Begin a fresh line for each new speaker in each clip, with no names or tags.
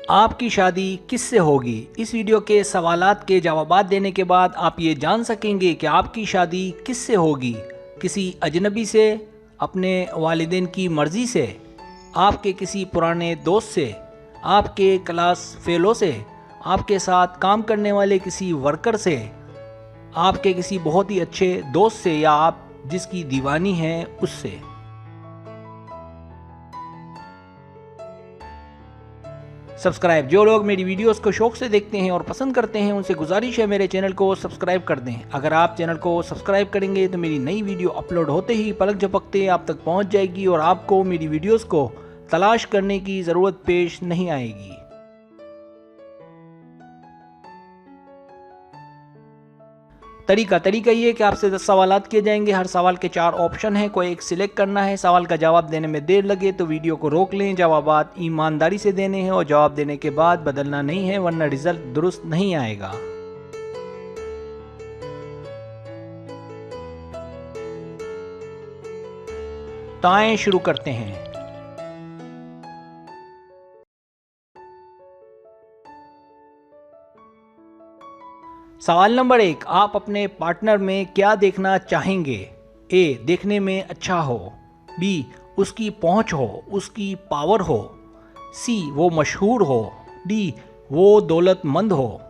आपकी शादी किससे होगी? इस वीडियो के सवालात के जवाबात देने के बाद आप ये जान सकेंगे कि आपकी शादी किससे होगी। किसी अजनबी से, अपने वालिदैन की मर्ज़ी से, आपके किसी पुराने दोस्त से, आपके क्लास फेलो से, आपके साथ काम करने वाले किसी वर्कर से, आपके किसी बहुत ही अच्छे दोस्त से, या आप जिसकी दीवानी हैं उससे। सब्सक्राइब, जो लोग मेरी वीडियोस को शौक से देखते हैं और पसंद करते हैं उनसे गुजारिश है मेरे चैनल को सब्सक्राइब कर दें। अगर आप चैनल को सब्सक्राइब करेंगे तो मेरी नई वीडियो अपलोड होते ही पलक झपकते आप तक पहुंच जाएगी और आपको मेरी वीडियोस को तलाश करने की ज़रूरत पेश नहीं आएगी। तरीका ये कि आपसे 10 सवालात किए जाएंगे। हर सवाल के 4 ऑप्शन हैं, कोई एक सिलेक्ट करना है। सवाल का जवाब देने में देर लगे तो वीडियो को रोक लें। जवाबात ईमानदारी से देने हैं और जवाब देने के बाद बदलना नहीं है, वरना रिजल्ट दुरुस्त नहीं आएगा। तो आइए शुरू करते हैं। सवाल नंबर 1, आप अपने पार्टनर में क्या देखना चाहेंगे? ए, देखने में अच्छा हो। बी, उसकी पहुंच हो, उसकी पावर हो। सी, वो मशहूर हो। डी, वो दौलतमंद हो।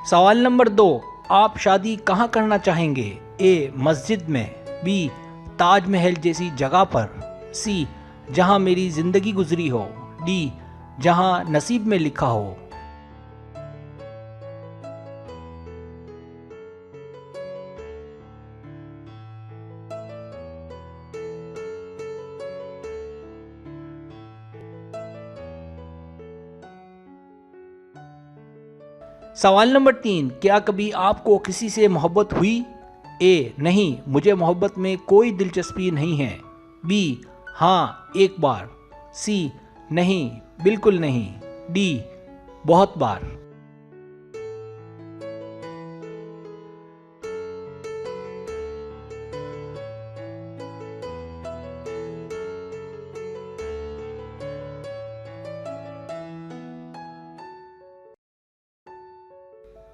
सवाल नंबर 2, आप शादी कहाँ करना चाहेंगे? ए, मस्जिद में। बी, ताजमहल जैसी जगह पर। सी, जहाँ मेरी ज़िंदगी गुजरी हो। डी, जहाँ नसीब में लिखा हो। सवाल नंबर 3, क्या कभी आपको किसी से मोहब्बत हुई? ए, नहीं, मुझे मोहब्बत में कोई दिलचस्पी नहीं है। बी, हाँ, एक बार। सी, नहीं, बिल्कुल नहीं। डी, बहुत बार।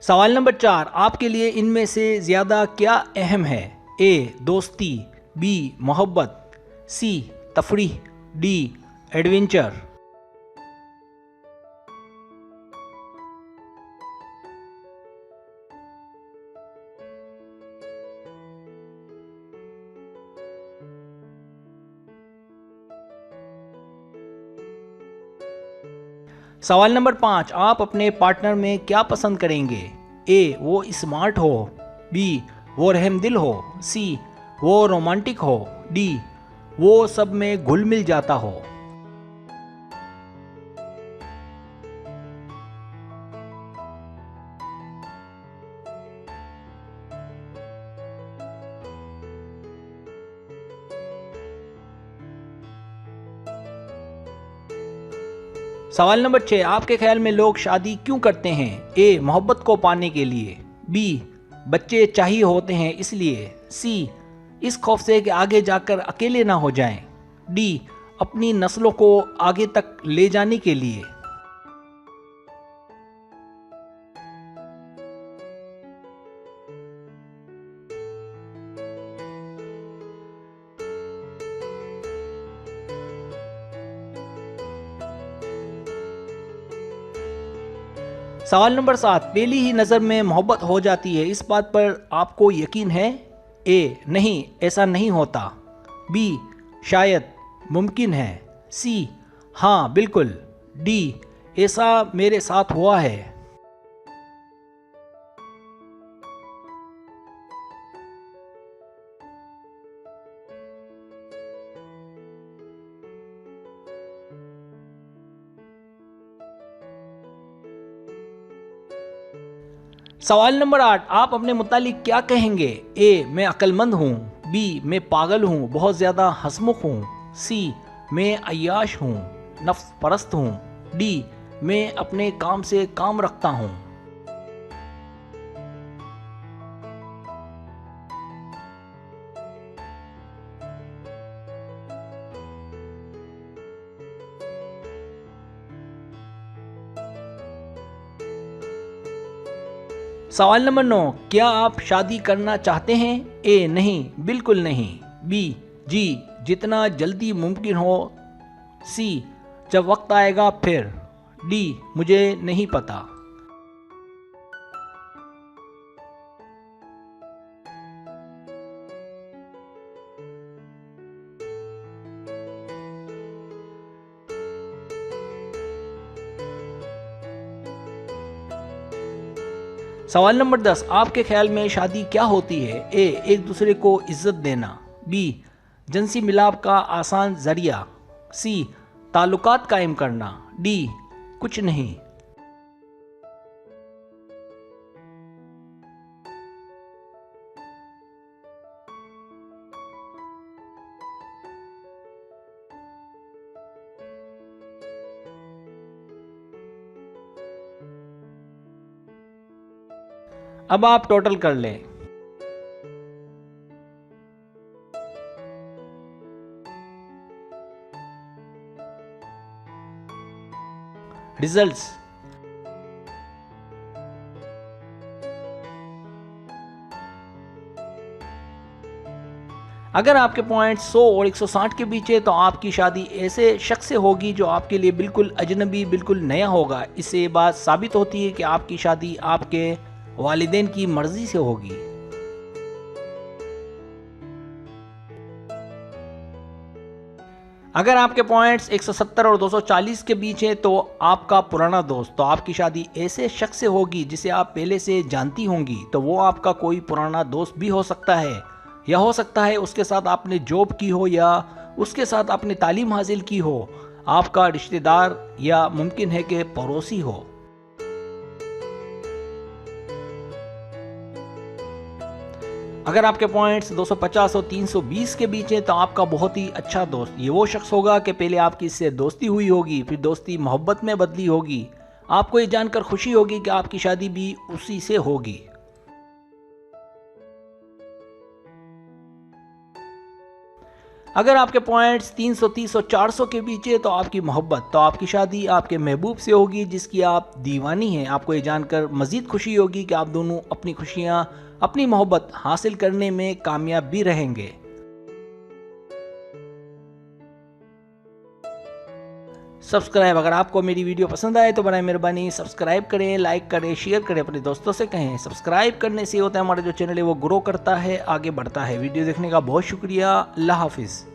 सवाल नंबर 4, आपके लिए इनमें से ज़्यादा क्या अहम है? ए, दोस्ती। बी, मोहब्बत। सी, तफरीह। D, adventure. सवाल नंबर 5, आप अपने पार्टनर में क्या पसंद करेंगे? ए, वो स्मार्ट हो। बी, वो रहमदिल हो। सी, वो रोमांटिक हो। डी, वो सब में घुल मिल जाता हो। सवाल नंबर 6, आपके ख्याल में लोग शादी क्यों करते हैं? ए, मोहब्बत को पाने के लिए। बी, बच्चे चाहिए होते हैं इसलिए। सी, इस खौफ से कि आगे जाकर अकेले ना हो जाएं। डी, अपनी नस्लों को आगे तक ले जाने के लिए। सवाल नंबर 7, पहली ही नज़र में मोहब्बत हो जाती है, इस बात पर आपको यकीन है? ए, नहीं, ऐसा नहीं होता। बी, शायद, मुमकिन है। सी, हाँ, बिल्कुल। डी, ऐसा मेरे साथ हुआ है। सवाल नंबर 8, आप अपने मुतालिक क्या कहेंगे? ए, मैं अक्लमंद हूँ। बी, मैं पागल हूँ, बहुत ज़्यादा हंसमुख हूँ। सी, मैं अय्याश हूँ, नफ्स परस्त हूँ। डी मैं अपने काम से काम रखता हूँ। सवाल नंबर 9, क्या आप शादी करना चाहते हैं? ए नहीं, बिल्कुल नहीं। बी जी, जितना जल्दी मुमकिन हो। सी जब वक्त आएगा फिर। डी मुझे नहीं पता। सवाल नंबर 10, आपके ख्याल में शादी क्या होती है? ए एक दूसरे को इज्जत देना। बी जिनसी मिलाप का आसान जरिया। सी ताल्लुकात कायम करना। डी कुछ नहीं। अब आप टोटल कर लें। रिजल्ट्स। अगर आपके पॉइंट 100 और 160 के बीच है तो आपकी शादी ऐसे शख्स से होगी जो आपके लिए बिल्कुल अजनबी, बिल्कुल नया होगा। इससे ये बात साबित होती है कि आपकी शादी आपके वालिदैन की मर्जी से होगी। अगर आपके पॉइंट्स 170 और 240 के बीच हैं तो आपका पुराना दोस्त, तो आपकी शादी ऐसे शख्स से होगी जिसे आप पहले से जानती होंगी। तो वो आपका कोई पुराना दोस्त भी हो सकता है, या हो सकता है उसके साथ आपने जॉब की हो, या उसके साथ आपने तालीम हासिल की हो, आपका रिश्तेदार, या मुमकिन है कि पड़ोसी हो। अगर आपके पॉइंट्स 250 और 320 के बीच हैं तो आपका बहुत ही अच्छा दोस्त, ये वो शख्स होगा कि पहले आपकी इससे दोस्ती हुई होगी, फिर दोस्ती मोहब्बत में बदली होगी। आपको ये जानकर खुशी होगी कि आपकी शादी भी उसी से होगी। अगर आपके पॉइंट्स 330 और 400 के बीच है तो आपकी मोहब्बत, तो आपकी शादी आपके महबूब से होगी जिसकी आप दीवानी हैं। आपको ये जानकर मज़ीद खुशी होगी कि आप दोनों अपनी खुशियाँ, अपनी मोहब्बत हासिल करने में कामयाब भी रहेंगे। सब्सक्राइब, अगर आपको मेरी वीडियो पसंद आए तो बराए मेहरबानी सब्सक्राइब करें, लाइक करें, शेयर करें, अपने दोस्तों से कहें। सब्सक्राइब करने से होता है हमारा जो चैनल है वो ग्रो करता है, आगे बढ़ता है। वीडियो देखने का बहुत शुक्रिया। अल्लाह हाफिज़।